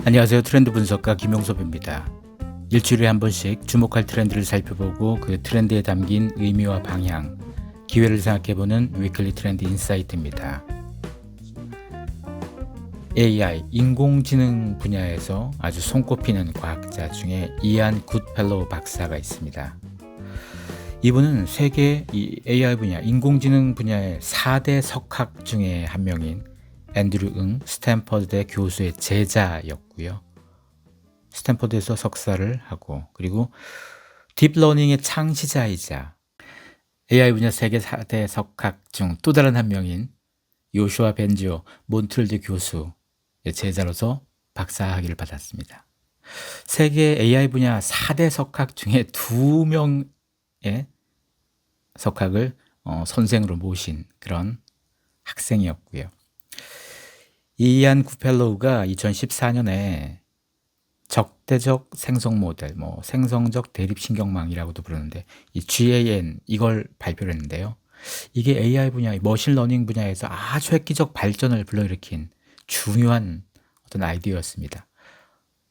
안녕하세요. 트렌드 분석가 김용섭입니다. 일주일에 한 번씩 주목할 트렌드를 살펴보고 그 트렌드에 담긴 의미와 방향, 기회를 생각해보는 위클리 트렌드 인사이트입니다. AI, 인공지능 분야에서 아주 손꼽히는 과학자 중에 이안 굿펠로우 박사가 있습니다. 이분은 세계 AI 분야, 인공지능 분야의 4대 석학 중에 한 명인 앤드류 응 스탠퍼드대 교수의 제자였고요. 스탠퍼드에서 석사를 하고, 그리고 딥러닝의 창시자이자 AI 분야 세계 4대 석학 중 또 다른 한 명인 요슈아 벤지오 몬트리올대 교수의 제자로서 박사학위를 받았습니다. 세계 AI 분야 4대 석학 중에 2명의 석학을 선생으로 모신 그런 학생이었고요. 이안 굿펠로우가 2014년에 적대적 생성 모델, 생성적 대립신경망이라고도 부르는데 이 GAN 이걸 발표를 했는데요. 이게 AI 분야, 머신러닝 분야에서 아주 획기적 발전을 불러일으킨 중요한 어떤 아이디어였습니다.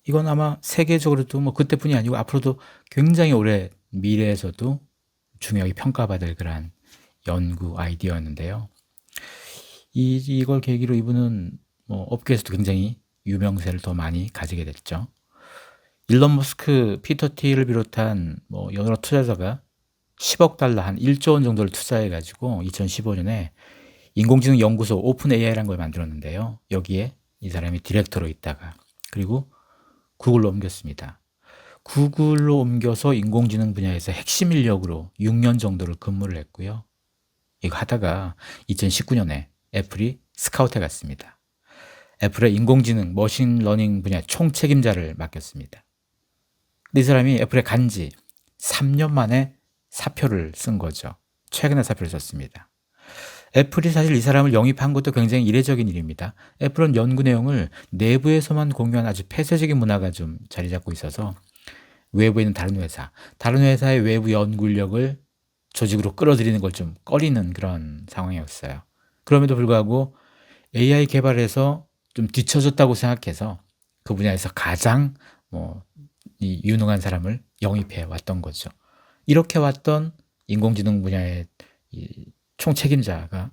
이건 아마 세계적으로도 그때뿐이 아니고 앞으로도 굉장히 오래 미래에서도 중요하게 평가받을 그런 연구 아이디어였는데요. 이걸 계기로 이분은 업계에서도 굉장히 유명세를 더 많이 가지게 됐죠. 일론 머스크, 피터 틸을 비롯한 여러 투자자가 10억 달러, 한 1조 원 정도를 투자해가지고 2015년에 인공지능 연구소 오픈 AI라는 걸 만들었는데요. 여기에 이 사람이 디렉터로 있다가 그리고 구글로 옮겼습니다. 구글로 옮겨서 인공지능 분야에서 핵심 인력으로 6년 정도를 근무를 했고요. 이거 하다가 2019년에 애플이 스카우트에 갔습니다. 애플의 인공지능, 머신러닝 분야 총책임자를 맡겼습니다. 근데 이 사람이 애플에 간 지 3년 만에 사표를 쓴 거죠. 최근에 사표를 썼습니다. 애플이 사실 이 사람을 영입한 것도 굉장히 이례적인 일입니다. 애플은 연구 내용을 내부에서만 공유한 아주 폐쇄적인 문화가 좀 자리 잡고 있어서 외부에 있는 다른 회사의 외부 연구 인력을 조직으로 끌어들이는 걸 좀 꺼리는 그런 상황이었어요. 그럼에도 불구하고 AI 개발에서 좀 뒤처졌다고 생각해서 그 분야에서 가장 유능한 사람을 영입해 왔던 거죠. 이렇게 왔던 인공지능 분야의 총책임자가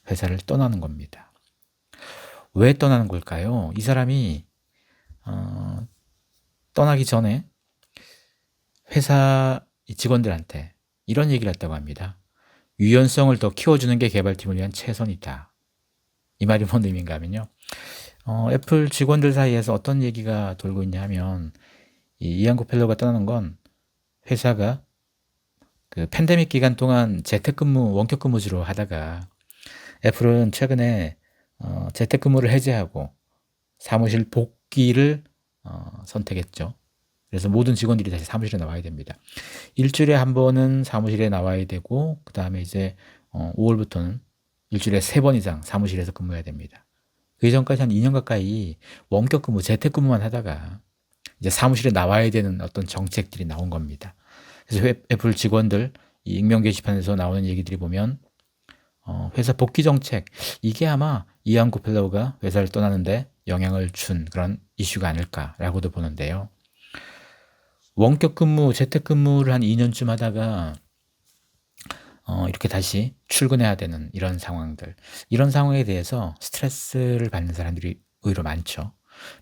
회사를 떠나는 겁니다. 왜 떠나는 걸까요? 이 사람이 떠나기 전에 회사 직원들한테 이런 얘기를 했다고 합니다. 유연성을 더 키워주는 게 개발팀을 위한 최선이다. 이 말이 뭔 의미인가 하면요. 애플 직원들 사이에서 어떤 얘기가 돌고 있냐 하면 이안 굿펠로우가 떠나는 건 회사가 그 팬데믹 기간 동안 재택근무, 원격근무제로 하다가 애플은 최근에 재택근무를 해제하고 사무실 복귀를 선택했죠. 그래서 모든 직원들이 다시 사무실에 나와야 됩니다. 일주일에 한 번은 사무실에 나와야 되고 그 다음에 이제 5월부터는 일주일에 3번 이상 사무실에서 근무해야 됩니다. 그 이전까지 한 2년 가까이 원격 근무, 재택근무만 하다가 이제 사무실에 나와야 되는 어떤 정책들이 나온 겁니다. 그래서 애플 직원들 이 익명 게시판에서 나오는 얘기들이 보면 회사 복귀 정책, 이게 아마 이안 굿펠로우가 회사를 떠나는데 영향을 준 그런 이슈가 아닐까라고도 보는데요. 원격 근무, 재택 근무를 한 2년쯤 하다가 이렇게 다시 출근해야 되는 이런 상황들, 이런 상황에 대해서 스트레스를 받는 사람들이 의외로 많죠.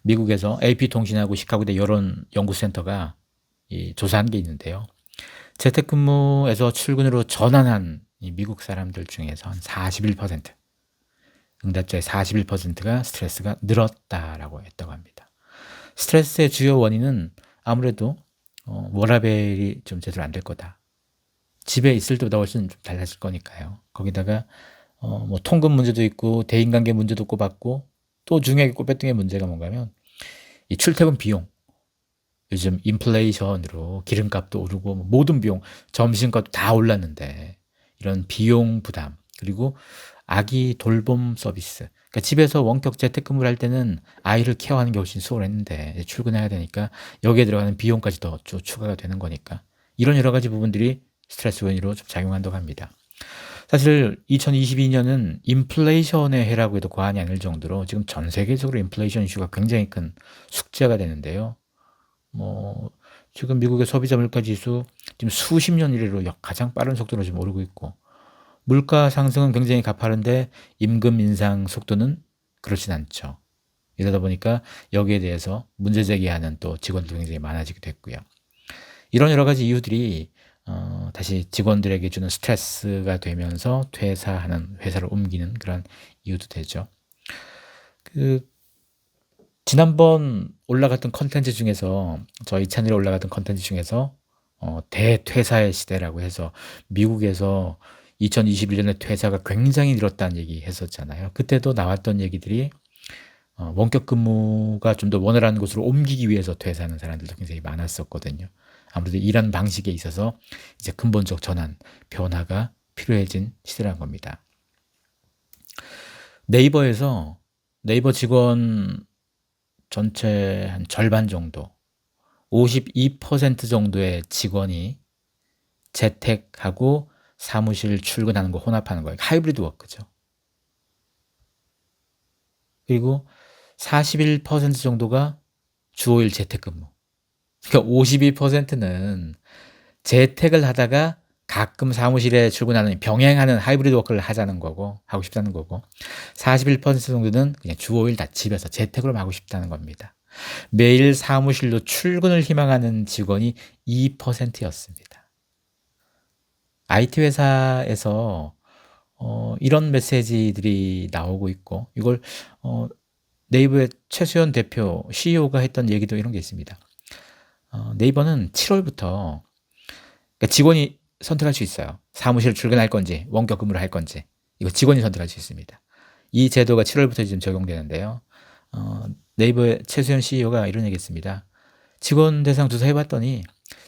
미국에서 AP통신하고 시카고대 여론연구센터가 조사한 게 있는데요. 재택근무에서 출근으로 전환한 이 미국 사람들 중에서 한 41%, 응답자의 41%가 스트레스가 늘었다라고 했다고 합니다. 스트레스의 주요 원인은 아무래도 워라밸이 좀 제대로 안 될 거다. 집에 있을 때보다 훨씬 좀 달라질 거니까요. 거기다가 통금 문제도 있고 대인관계 문제도 꼽았고 또 중요하게 꼽혔던 게 문제가 뭔가 하면 이 출퇴근 비용, 요즘 인플레이션으로 기름값도 오르고 모든 비용, 점심값도 다 올랐는데 이런 비용 부담, 그리고 아기 돌봄 서비스, 그러니까 집에서 원격 재택근무를 할 때는 아이를 케어하는 게 훨씬 수월했는데 출근해야 되니까 여기에 들어가는 비용까지 더 추가가 되는 거니까 이런 여러 가지 부분들이 스트레스 원인으로 좀 작용한다고 합니다. 사실 2022년은 인플레이션의 해라고 해도 과언이 아닐 정도로 지금 전 세계적으로 인플레이션 이슈가 굉장히 큰 숙제가 되는데요. 뭐 지금 미국의 소비자 물가 지수 지금 수십 년 이래로 가장 빠른 속도로 지금 오르고 있고, 물가 상승은 굉장히 가파른데 임금 인상 속도는 그렇진 않죠. 이러다 보니까 여기에 대해서 문제 제기하는 또 직원도 굉장히 많아지기도 했고요. 이런 여러 가지 이유들이 다시 직원들에게 주는 스트레스가 되면서 퇴사하는, 회사를 옮기는 그런 이유도 되죠. 지난번 올라갔던 컨텐츠 중에서, 저희 채널에 올라갔던 컨텐츠 중에서 대퇴사의 시대라고 해서 미국에서 2021년에 퇴사가 굉장히 늘었다는 얘기 했었잖아요. 그때도 나왔던 얘기들이 원격 근무가 좀 더 원활한 곳으로 옮기기 위해서 퇴사하는 사람들도 굉장히 많았었거든요. 아무래도 일하는 방식에 있어서 이제 근본적 전환, 변화가 필요해진 시대라는 겁니다. 네이버 직원 전체 한 절반 정도, 52% 정도의 직원이 재택하고 사무실 출근하는 거 혼합하는 거예요. 하이브리드 워크죠. 그리고 41% 정도가 주 5일 재택근무. 그러니까 52%는 재택을 하다가 가끔 사무실에 출근하는, 병행하는 하이브리드 워크를 하자는 거고, 하고 싶다는 거고, 41% 정도는 그냥 주 5일 다 집에서 재택으로 하고 싶다는 겁니다. 매일 사무실로 출근을 희망하는 직원이 2%였습니다. IT 회사에서 이런 메시지들이 나오고 있고, 이걸 네이버의 최수연 대표 CEO가 했던 얘기도 이런 게 있습니다. 네이버는 7월부터, 그러니까 직원이 선택할 수 있어요. 사무실 출근할 건지 원격 근무를 할 건지, 이거 직원이 선택할 수 있습니다. 이 제도가 7월부터 지금 적용되는데요. 네이버의 최수연 CEO가 이런 얘기했습니다. 직원 대상 조사해봤더니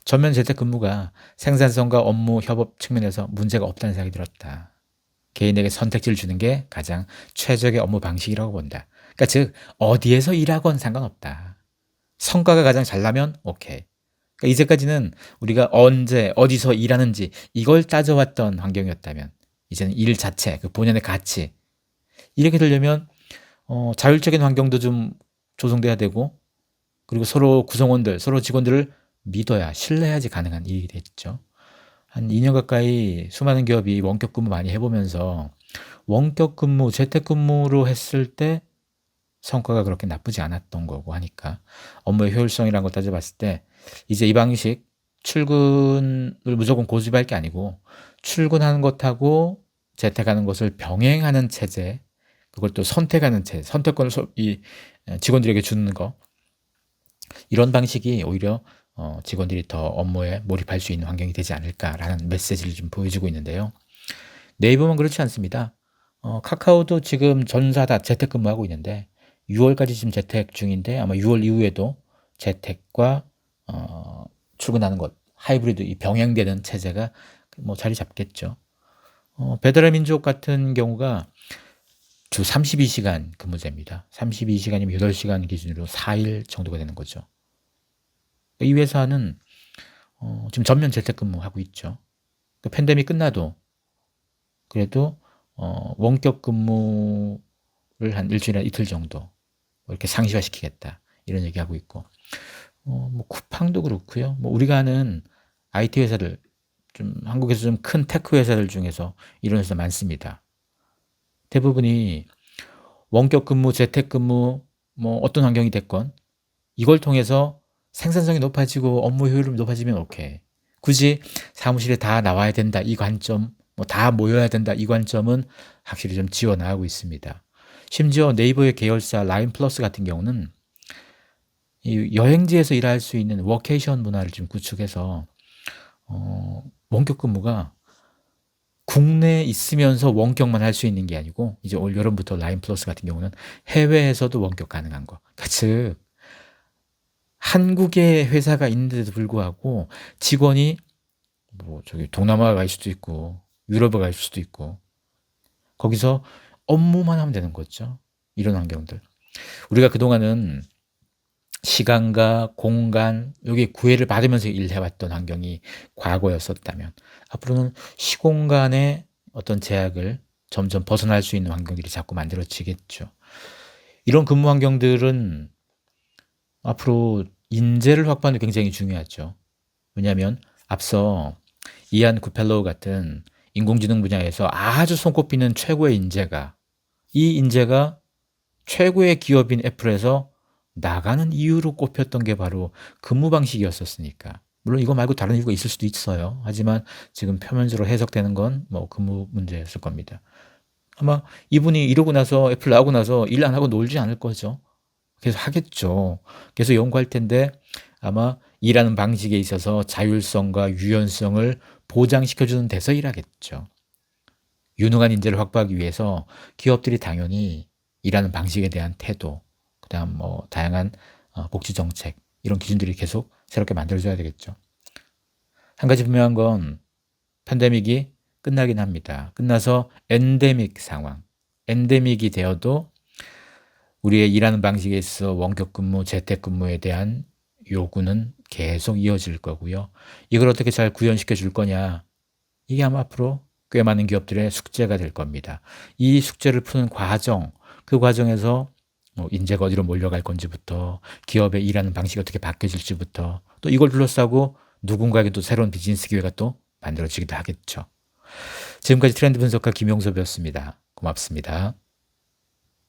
전면 재택근무가 생산성과 업무 협업 측면에서 문제가 없다는 생각이 들었다. 개인에게 선택지를 주는 게 가장 최적의 업무 방식이라고 본다. 그러니까 즉 어디에서 일하건 상관없다. 성과가 가장 잘 나면 오케이. 그러니까 이제까지는 우리가 언제 어디서 일하는지 이걸 따져왔던 환경이었다면, 이제는 일 자체, 그 본연의 가치, 이렇게 되려면 자율적인 환경도 좀 조성돼야 되고, 그리고 서로 구성원들, 서로 직원들을 믿어야, 신뢰해야지 가능한 일이 됐죠. 한 2년 가까이 수많은 기업이 원격 근무 많이 해보면서 원격 근무, 재택 근무로 했을 때 성과가 그렇게 나쁘지 않았던 거고 하니까, 업무의 효율성이라는 걸 따져봤을 때 이제 이 방식, 출근을 무조건 고집할 게 아니고 출근하는 것하고 재택하는 것을 병행하는 체제, 그걸 또 선택하는 체제, 선택권을 직원들에게 주는 거, 이런 방식이 오히려 직원들이 더 업무에 몰입할 수 있는 환경이 되지 않을까라는 메시지를 좀 보여주고 있는데요. 네이버만 그렇지 않습니다. 카카오도 지금 전사 다 재택근무하고 있는데 6월까지 지금 재택 중인데, 아마 6월 이후에도 재택과 출근하는 것, 하이브리드, 이 병행되는 체제가 뭐 자리 잡겠죠. 배달의 민족 같은 경우가 주 32시간 근무제입니다. 32시간이면 8시간 기준으로 4일 정도가 되는 거죠. 이 회사는 지금 전면 재택근무하고 있죠. 팬데믹 끝나도 그래도 원격 근무를 한 일주일에 이틀 정도 이렇게 상시화시키겠다, 이런 얘기하고 있고, 뭐 쿠팡도 그렇고요. 뭐 우리가 아는 IT 회사들, 좀 한국에서 좀 큰 테크 회사들 중에서 이런 회사 많습니다. 대부분이 원격 근무, 재택 근무, 뭐 어떤 환경이 됐건 이걸 통해서 생산성이 높아지고 업무 효율이 높아지면 오케이. 굳이 사무실에 다 나와야 된다, 이 관점, 뭐 다 모여야 된다, 이 관점은 확실히 좀 지워나가고 있습니다. 심지어 네이버의 계열사 라인 플러스 같은 경우는 이 여행지에서 일할 수 있는 워케이션 문화를 좀 구축해서 원격 근무가 국내에 있으면서 원격만 할 수 있는 게 아니고, 이제 올 여름부터 라인 플러스 같은 경우는 해외에서도 원격 가능한 거. 그러니까 즉 한국에 회사가 있는데도 불구하고 직원이 뭐 저기 동남아가 갈 수도 있고 유럽에 갈 수도 있고, 거기서 업무만 하면 되는 거죠. 이런 환경들. 우리가 그동안은 시간과 공간, 여기 구애를 받으면서 일해왔던 환경이 과거였었다면, 앞으로는 시공간에 어떤 제약을 점점 벗어날 수 있는 환경들이 자꾸 만들어지겠죠. 이런 근무 환경들은 앞으로 인재를 확보하는 데 굉장히 중요하죠. 왜냐하면 앞서 이안 구펠로우 같은 인공지능 분야에서 아주 손꼽히는 최고의 인재가, 이 인재가 최고의 기업인 애플에서 나가는 이유로 꼽혔던 게 바로 근무 방식이었었으니까. 물론 이거 말고 다른 이유가 있을 수도 있어요. 하지만 지금 표면적으로 해석되는 건 뭐 근무 문제였을 겁니다. 아마 이분이 이러고 나서 애플 나오고 나서 일 안 하고 놀지 않을 거죠. 계속 하겠죠. 계속 연구할 텐데 아마 일하는 방식에 있어서 자율성과 유연성을 보장시켜주는 데서 일하겠죠. 유능한 인재를 확보하기 위해서 기업들이 당연히 일하는 방식에 대한 태도, 그다음 뭐 다양한 복지 정책 이런 기준들이 계속 새롭게 만들어져야 되겠죠. 한 가지 분명한 건 팬데믹이 끝나긴 합니다. 끝나서 엔데믹 상황, 엔데믹이 되어도 우리의 일하는 방식에 있어 원격 근무, 재택 근무에 대한 요구는 계속 이어질 거고요. 이걸 어떻게 잘 구현시켜 줄 거냐? 이게 아마 앞으로 꽤 많은 기업들의 숙제가 될 겁니다. 이 숙제를 푸는 과정, 그 과정에서 뭐 인재가 어디로 몰려갈 건지부터 기업의 일하는 방식이 어떻게 바뀌어질지부터 또 이걸 둘러싸고 누군가에게 또 새로운 비즈니스 기회가 또 만들어지기도 하겠죠. 지금까지 트렌드 분석가 김용섭이었습니다. 고맙습니다.